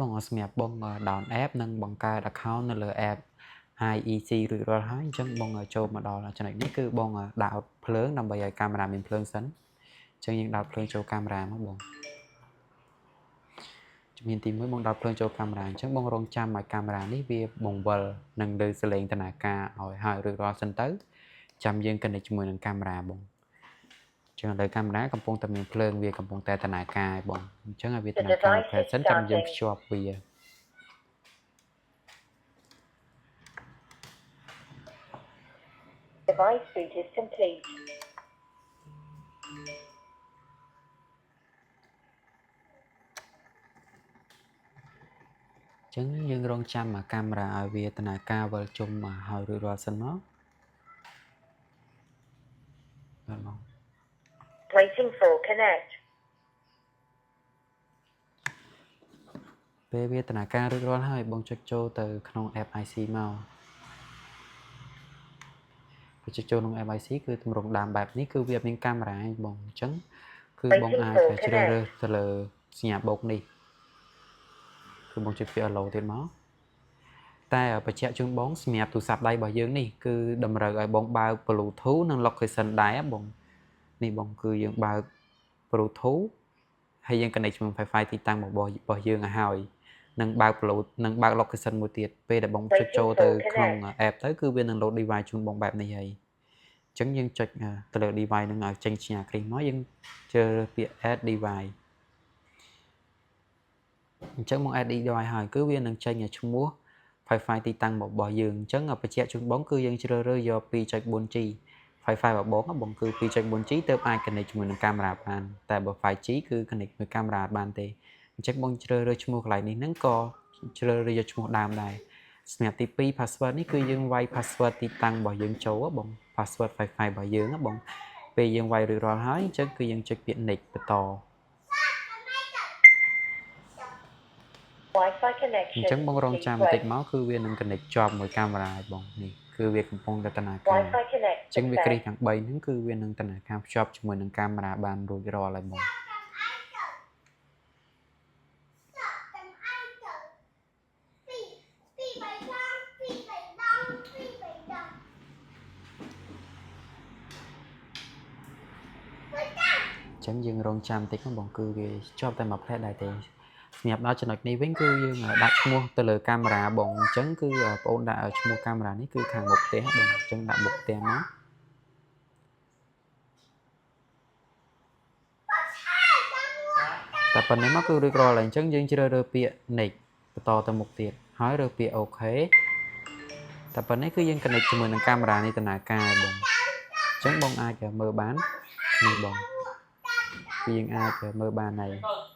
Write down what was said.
បងស្មាប់បង down app និងបង្កើត account នៅលើ app IEC រួចរាល់ហើយអញ្ចឹងបងចូលមកដល់ចំណុចនេះគឺបងដាក់ភ្លើងដើម្បីឲ្យកាមេរ៉ាមានភ្លើងសិនអញ្ចឹងយើងដាក់ភ្លើងចូលកាមេរ៉ាមកបងជំហានទី1បងដាក់ភ្លើងចូលកាមេរ៉ាអញ្ចឹងបងរងចាំឲ្យកាមេរ៉ានេះវាបង្វិលនឹងលើសលេងតនាការឲ្យហើយរួចរាល់សិនទៅចាំយើង connect ជាមួយនឹងកាមេរ៉ាបងចឹងលើកាមេរ៉ាកំពុងតែមានភ្លើងវាកំពុងតែតនាការឲ្យបងអញ្ចឹងឲ្យវាតនាការប្រហែលសិនចាំយើងភ្ជាប់វា Device boot is complete. ចឹងយើងរងចាំកាមេរ៉ាឲ្យវាតនាការវិលជុំមកហើយរួចរាល់សិនមកបាទបង Waiting for connect. ពេលវាតនាការរួចរាល់ហើយបងចុចចូលទៅក្នុង app IC មកពេលចុចចូលក្នុង app IC គឺទម្រង់ដើមបែបនេះគឺវាមានកាមេរ៉ាបងអញ្ចឹងគឺបងអាចជ្រើសរើសទៅលើសញ្ញាបូកនេះគឺបងចុចពី allow ទៀតមកតែបញ្ជាក់ជូនបងសម្រាប់ទូរស័ព្ទដៃរបស់យើងនេះគឺតម្រូវឲ្យបងបើក Bluetooth និង location ដែរបងនេះបងគឺយើងបើក Bluetooth ហើយយើង connect ជាមួយ Wi-Fi ទីតាំងរបស់យើងឲ្យហើយនឹងបើក Bluetooth និងបើក location មួយទៀតពេលដែលបងចុចចូលទៅក្នុង app ទៅគឺវានឹង load device ជូនបងបែបនេះហើយអញ្ចឹងយើងចុចទៅលើ device នឹងឲ្យចេញសញ្ញាគ្រីសមកយើងជ្រើសរើសពាក្យ add device អញ្ចឹងមក add device ហើយគឺវានឹងចេញឈ្មោះ Wi-Fi ទីតាំងរបស់យើងអញ្ចឹងបញ្ជាក់ជូនបងគឺយើងជ្រើសរើសយក 2.4G Wi-Fi របស់បងគឺ 2.4G ទើបអាច connect ជាមួយនឹងកាមេរ៉ាបានតែបើ 5G គឺ connect មួយកាមេរ៉ាបានទេអញ្ចឹងបងជ្រើសរើសឈ្មោះកន្លែងនេះហ្នឹងក៏ជ្រើសរើសយកឈ្មោះដើមដែរសម្រាប់ទី2 password នេះគឺយើងវាយ password ទីតាំងរបស់យើងចូលបង password Wi-Fi របស់យើងបងពេលយើងវាយរួចរាល់ហើយអញ្ចឹងគឺយើងចុចពាក្យ next បន្ត Wi-Fi connection. អញ្ចឹងបងរងចាំបន្តិចមកគឺវានឹង connect ជាប់មួយកាមេរ៉ាបងនេះគឺវាកំពុងតែតនាការ Wi-Fi connect. អញ្ចឹងវាគ្រីសទាំង3ហ្នឹងគឺវានឹងតនាការភ្ជាប់ជាមួយនឹងកាមេរ៉ាបានរួចរាល់ហើយបងអញ្ចឹងយើងរងចាំបន្តិចមកបងគឺវាជាប់តែមួយផ្លែដែរទេសម្រាប់ដល់ចំណុចនេះវិញគឺយើងដាក់ឈ្មោះទៅលើកាមេរ៉ាបងអញ្ចឹងគឺបងប្អូនដាក់ឈ្មោះកាមេរ៉ានេះគឺខាងមុខផ្ទះបងអញ្ចឹងដាក់មុខផ្ទះមកតែប៉ុណ្ណេះមកគឺរួចរាល់ហើយអញ្ចឹងយើងជ្រើសរើសពាក្យ next បន្តទៅមុខទៀតហើយរើសពាក្យ OK តែប៉ុណ្ណេះគឺយើង connect ជាមួយនឹងកាមេរ៉ានេះតនាការបងអញ្ចឹងបងអាចមើលបាននេះបងគឺយើងអាចមើលបានហើយ